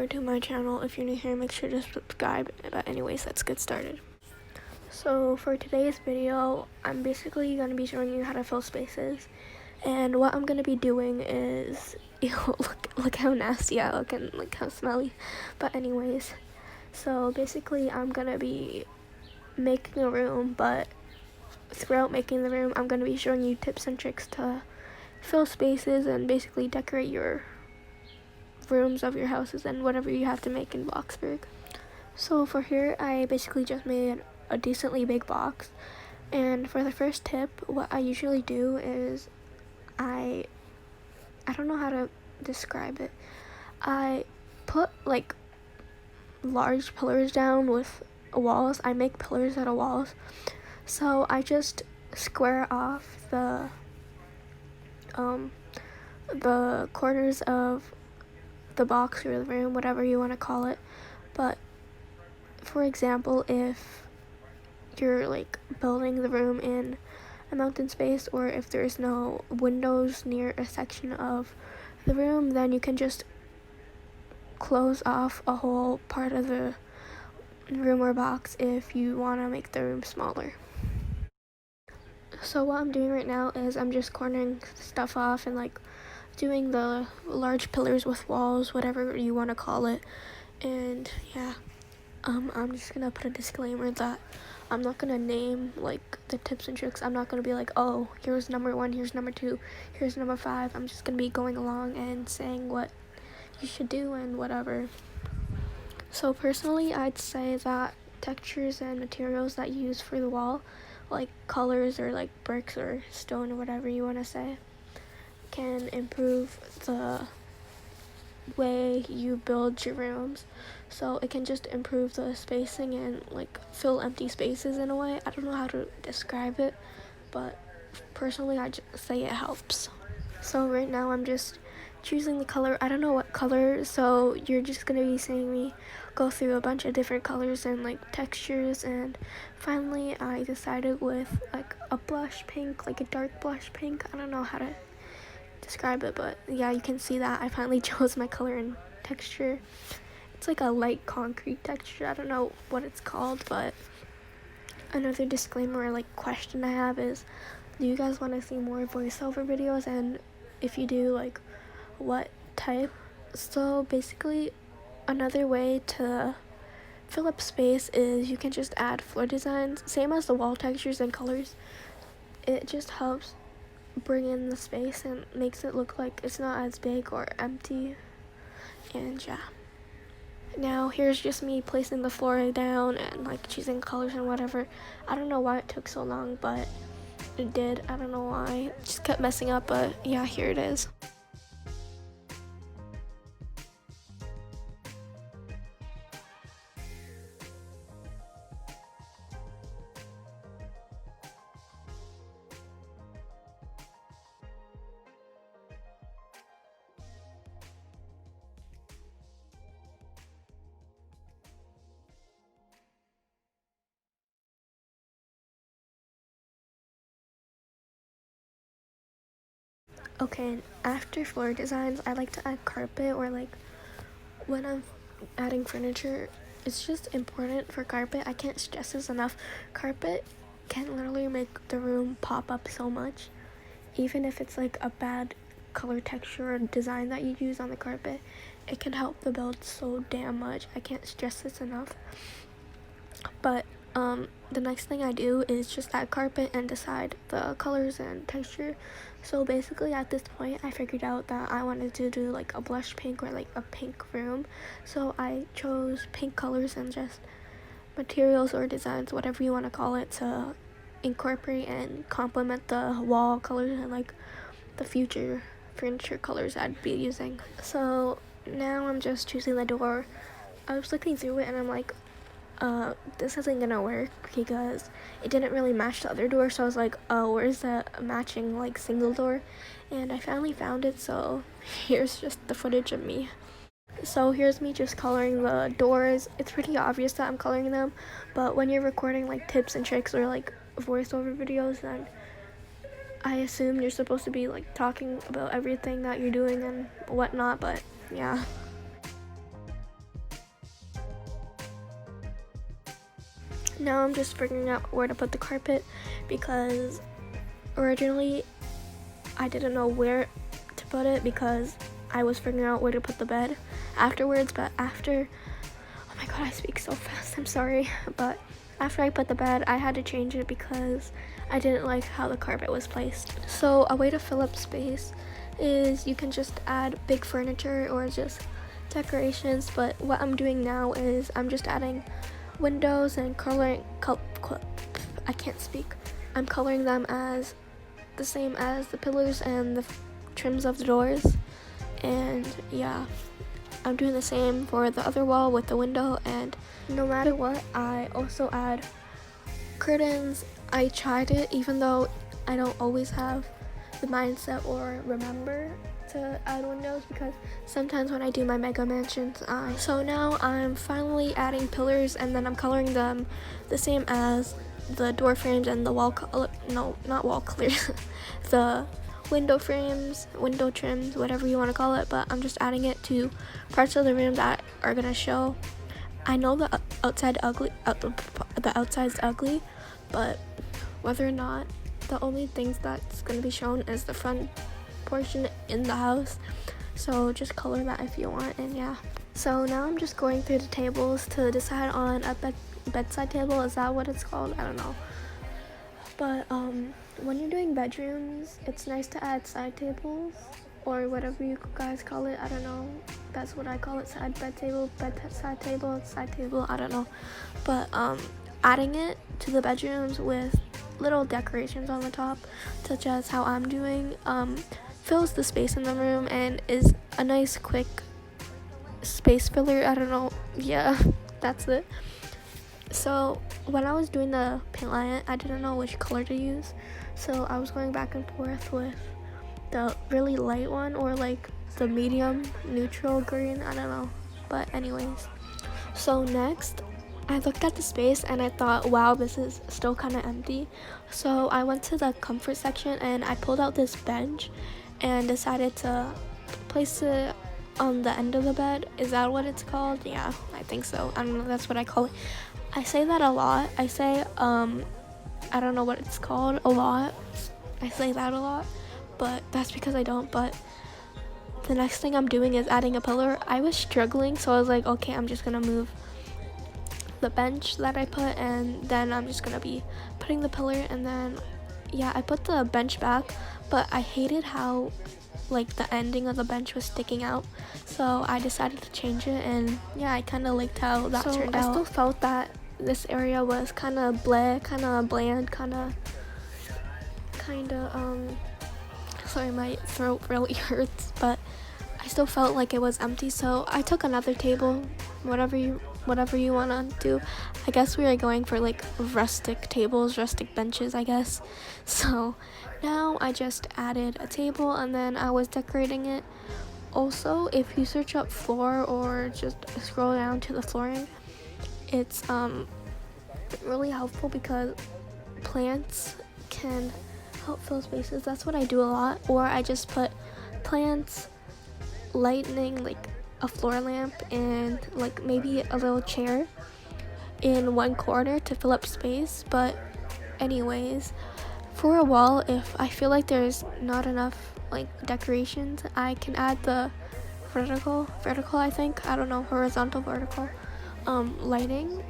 over to my channel. If you're new here, make sure to subscribe. But anyways, let's get started. So for today's video, I'm basically going to be showing you how to fill spaces. And what I'm going to be doing is, look how nasty I look and like how smelly. But anyways, so basically I'm going to be making a room, but throughout making the room, I'm going to be showing you tips and tricks to fill spaces and basically decorate your rooms of your houses and whatever you have to make in Bloxburg. So for here, I basically just made a decently big box. And for the first tip, what I usually do is I don't know how to describe it. I put like large pillars down with walls. I make pillars out of walls. So I just square off the corners of the box or the room, whatever you want to call it. But for example, if you're like building the room in a mountain space, or if there's no windows near a section of the room, then you can just close off a whole part of the room or box if you want to make the room smaller. So what I'm doing right now is I'm just cornering stuff off and like doing the large pillars with walls, whatever you want to call it. And yeah, I'm just gonna put a disclaimer that I'm not gonna name like the tips and tricks. I'm not gonna be like, oh, here's number 1, here's number 2, here's number 5. I'm just gonna be going along and saying what you should do and whatever. So personally, I'd say that textures and materials that you use for the wall, like colors or like bricks or stone or whatever you want to say, can improve the way you build your rooms. So it can just improve the spacing and like fill empty spaces in a way. I don't know how to describe it, but personally I just say it helps. So right now I'm just choosing the color. I don't know what color, so you're just gonna be seeing me go through a bunch of different colors and like textures, and finally I decided with like a blush pink, like a dark blush pink. I don't know how to describe it, but yeah, you can see that I finally chose my color and texture. It's like a light concrete texture. I don't know what it's called, but another disclaimer or like question I have is, do you guys want to see more voiceover videos? And if you do, like what type? So basically another way to fill up space is you can just add floor designs, same as the wall textures and colors. It just helps bring in the space and makes it look like it's not as big or empty. And yeah, now here's just me placing the floor down and like choosing colors and whatever. I don't know why it took so long, but it did. I don't know why, it just kept messing up, but yeah, here it is. Okay, and after floor designs, I like to add carpet, or like when I'm adding furniture, it's just important for carpet. I can't stress this enough. Carpet can literally make the room pop up so much. Even if it's like a bad color texture or design that you use on the carpet, it can help the build so damn much. I can't stress this enough. But the next thing I do is just add carpet and decide the colors and texture. So basically at this point I figured out that I wanted to do like a blush pink or like a pink room. So I chose pink colors and just materials or designs, whatever you want to call it, to incorporate and complement the wall colors and like the future furniture colors I'd be using. So now I'm just choosing the door. I was looking through it and I'm like, this isn't gonna work because it didn't really match the other door. So I was like, oh, where's the matching like single door? And I finally found it, so here's just the footage of me. So here's me just coloring the doors. It's pretty obvious that I'm coloring them, but when you're recording like tips and tricks or like voiceover videos, then I assume you're supposed to be like talking about everything that you're doing and whatnot, but yeah. Now I'm just figuring out where to put the carpet, because originally I didn't know where to put it because I was figuring out where to put the bed afterwards. But after, oh my god, I speak so fast, I'm sorry, but after I put the bed, I had to change it because I didn't like how the carpet was placed. So a way to fill up space is you can just add big furniture or just decorations, but what I'm doing now is I'm just adding windows and I can't speak. I'm coloring them as the same as the pillars and the trims of the doors, and yeah, I'm doing the same for the other wall with the window. And no matter what, I also add curtains. I tried it, even though I don't always have the mindset or remember to add windows, because sometimes when I do my mega mansions, so now I'm finally adding pillars, and then I'm coloring them the same as the door frames and the wall color, no, not wall colors, the window frames, window trims, whatever you want to call it, but I'm just adding it to parts of the room that are gonna show. I know the outside's ugly, but whether or not, the only things that's gonna be shown is the front portion in the house, so just color that if you want. And yeah, so now I'm just going through the tables to decide on a bedside table. Is that what it's called? I don't know, but when you're doing bedrooms, it's nice to add side tables or whatever you guys call it. I don't know, that's what I call it, side table, side table, I don't know, but adding it to the bedrooms with little decorations on the top, such as how I'm doing, fills the space in the room and is a nice quick space filler. I don't know, yeah, that's it. So when I was doing the paint line, I didn't know which color to use, so I was going back and forth with the really light one or like the medium neutral green, I don't know, but anyways. So next, I looked at the space and I thought, wow, this is still kind of empty. So I went to the comfort section and I pulled out this bench and decided to place it on the end of the bed. Is that what it's called? Yeah, I think so. I don't know, that's what I call it. I say that a lot. I say, I don't know what it's called a lot. I say that a lot, but that's because I don't. But the next thing I'm doing is adding a pillar. I was struggling, so I was like, okay, I'm just gonna move the bench that I put, and then I'm just gonna be putting the pillar. And then yeah, I put the bench back, but I hated how like the ending of the bench was sticking out, so I decided to change it. And yeah, I kind of liked how that turned out. I still felt that this area was kind of bland, kind of sorry, my throat really hurts, but I still felt like it was empty, so I took another table, whatever you want to do. I guess we are going for like rustic tables, rustic benches, I guess. So now I just added a table and then I was decorating it. Also, if you search up floor or just scroll down to the flooring, it's really helpful because plants can help fill spaces. That's what I do a lot. Or I just put plants, lighting, like a floor lamp, and like maybe a little chair in one corner to fill up space. But anyways, for a wall, if I feel like there's not enough like decorations, I can add the vertical I think, I don't know, horizontal, vertical lighting.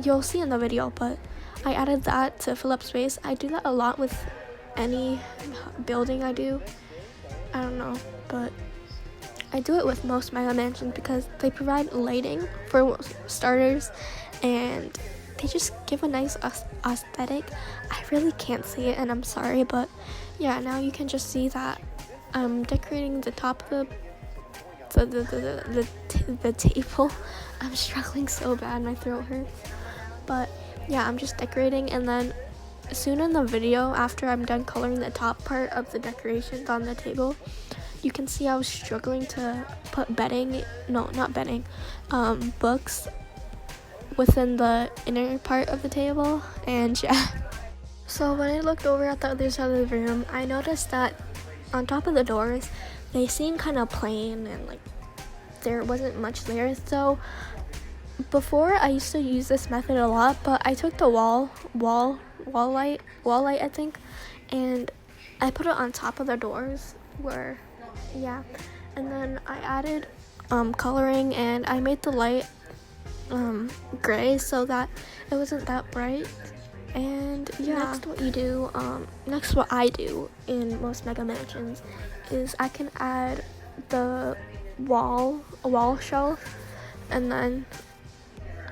You'll see in the video, but I added that to fill up space. I do that a lot with any building I do. I don't know, but I do it with most mega mansions because they provide lighting for starters, and they just give a nice aesthetic. I really can't see it, and I'm sorry, but yeah, now you can just see that I'm decorating the top of the table. I'm struggling so bad, my throat hurts. But yeah, I'm just decorating, and then soon in the video, after I'm done coloring the top part of the decorations on the table, you can see I was struggling to put books within the inner part of the table, and yeah. So when I looked over at the other side of the room, I noticed that on top of the doors, they seemed kind of plain and like there wasn't much there. So before I used to use this method a lot, but I took the wall light, I think, and I put it on top of the doors where, yeah, and then I added coloring, and I made the light gray so that it wasn't that bright. And yeah, next what I do in most mega mansions is I can add the wall shelf, and then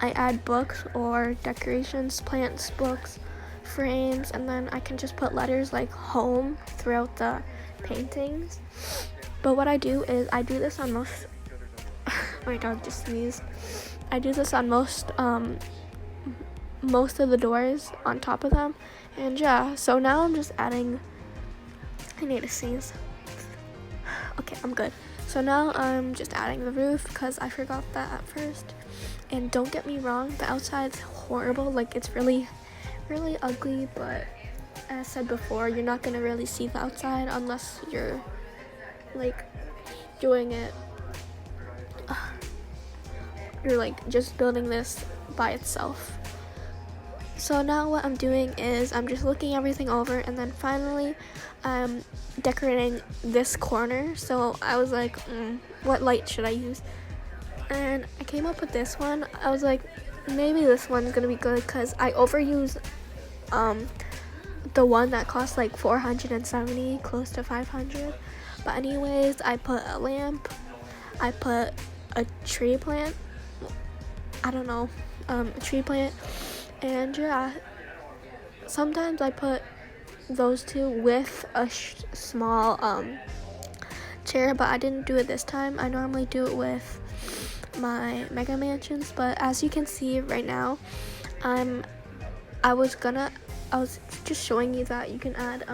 I add books or decorations, plants, books, frames, and then I can just put letters like home throughout the paintings. But what I do is I do this on most my dog just sneezed. I do this on most of the doors on top of them. And yeah, so now I'm just adding, I need to sneeze. Okay, I'm good. So now I'm just adding the roof because I forgot that at first. And don't get me wrong, the outside's horrible. Like, it's really, really ugly, but as I said before, you're not gonna really see the outside unless you're like doing it. You're like just building this by itself. So now what I'm doing is I'm just looking everything over, and then finally I'm decorating this corner. So I was like, what light should I use? And I came up with this one. I was like, maybe this one's gonna be good because I overused the one that cost like $470, close to $500. But anyways, I put a lamp, I put a tree plant, I don't know, a tree plant, and yeah, sometimes I put those two with a small chair, but I didn't do it this time. I normally do it with my mega mansions, but as you can see right now, I was just showing you that you can add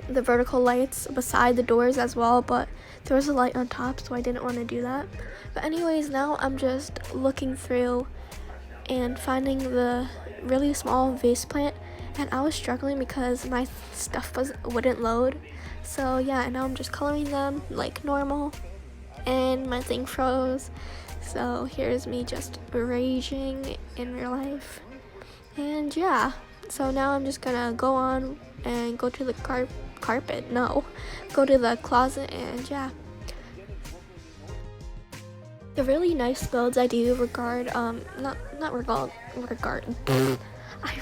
the vertical lights beside the doors as well, but there was a light on top, so I didn't want to do that. But anyways, now I'm just looking through and finding the really small vase plant, and I was struggling because my stuff wouldn't load. So yeah, and now I'm just coloring them like normal, and my thing froze. So here's me just raging in real life. And yeah, so now I'm just gonna go on and go to the go to the closet, and yeah. The really nice builds I do regard, I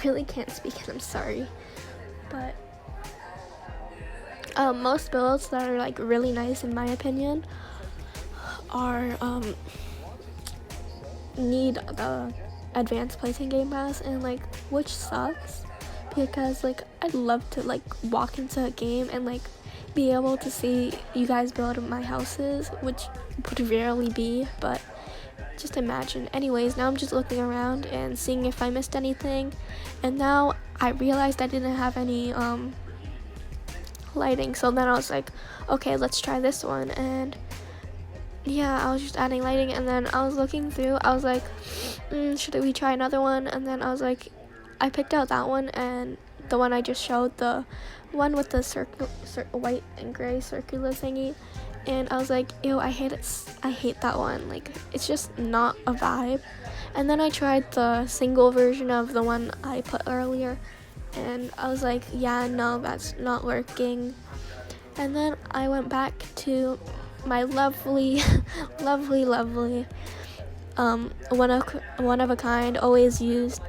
really can't speak and I'm sorry. But most builds that are like really nice in my opinion are need the advanced placing game pass, and like, which sucks because like I'd love to like walk into a game and like be able to see you guys build my houses, which would rarely be, but just imagine. Anyways, now I'm just looking around and seeing if I missed anything, and now I realized I didn't have any lighting. So then I was like, okay, let's try this one. And yeah, I was just adding lighting, and then I was looking through, I was like, should we try another one? And then I was like, I picked out that one, and the one I just showed, the one with the white and gray circular thingy, and I was like, ew, I hate that one, like it's just not a vibe. And then I tried the single version of the one I put earlier, and I was like, yeah, no, that's not working. And then I went back to my lovely one of a kind, always used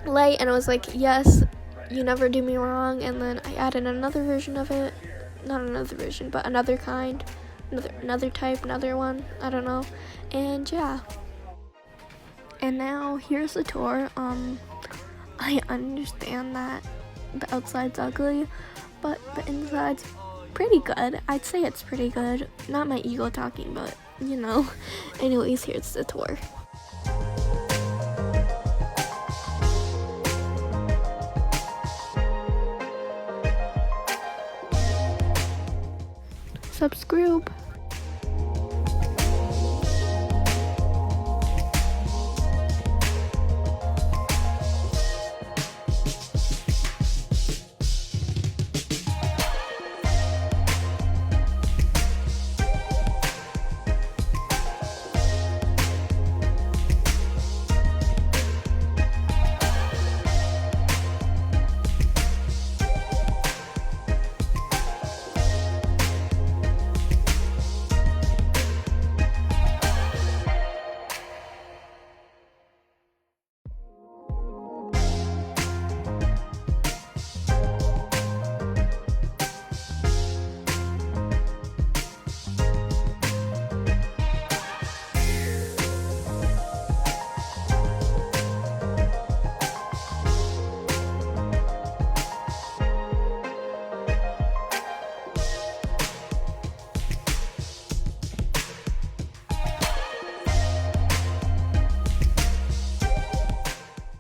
light, and I was like, yes, you never do me wrong. And then I added another version of it, not another version, but another kind, another type, another one, I don't know. And yeah, and now here's the tour. I understand that the outside's ugly, but the inside's pretty good. I'd say it's pretty good. Not my ego talking, but you know. Anyways, here's the tour. Subscribe.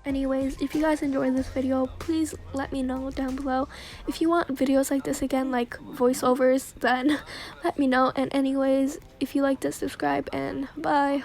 Anyways, if you guys enjoyed this video, please let me know down below. If you want videos like this again, like voiceovers, then let me know. And anyways, if you liked it, subscribe, and bye.